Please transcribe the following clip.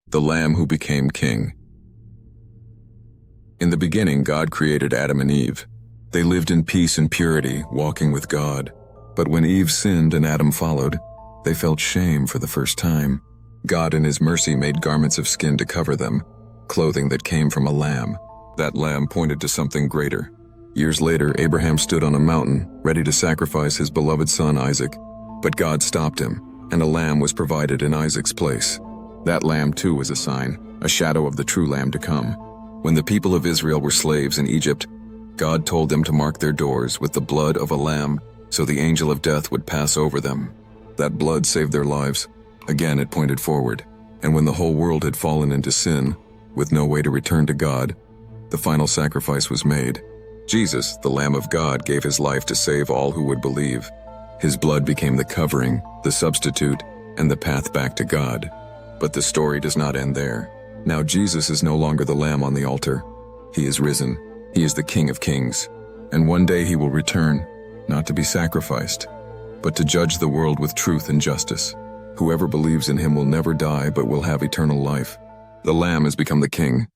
the Lamb who became king. In the beginning, God created Adam and Eve. They lived in peace and purity, walking with God. But when Eve sinned and Adam followed, they felt shame for the first time. God in His mercy made garments of skin to cover them, clothing that came from a lamb. That lamb pointed to something greater. Years later, Abraham stood on a mountain, ready to sacrifice his beloved son Isaac. But God stopped him, and a lamb was provided in Isaac's place. That lamb too was a sign, a shadow of the true lamb to come. When the people of Israel were slaves in Egypt, God told them to mark their doors with the blood of a lamb, so the angel of death would pass over them. That blood saved their lives. Again, it pointed forward. And when the whole world had fallen into sin, with no way to return to God, the final sacrifice was made. Jesus, the Lamb of God, gave His life to save all who would believe. His blood became the covering, the substitute, and the path back to God. But the story does not end there. Now Jesus is no longer the lamb on the altar. He is risen. He is the King of Kings. And one day He will return, not to be sacrificed, but to judge the world with truth and justice. Whoever believes in Him will never die but will have eternal life. The Lamb has become the King.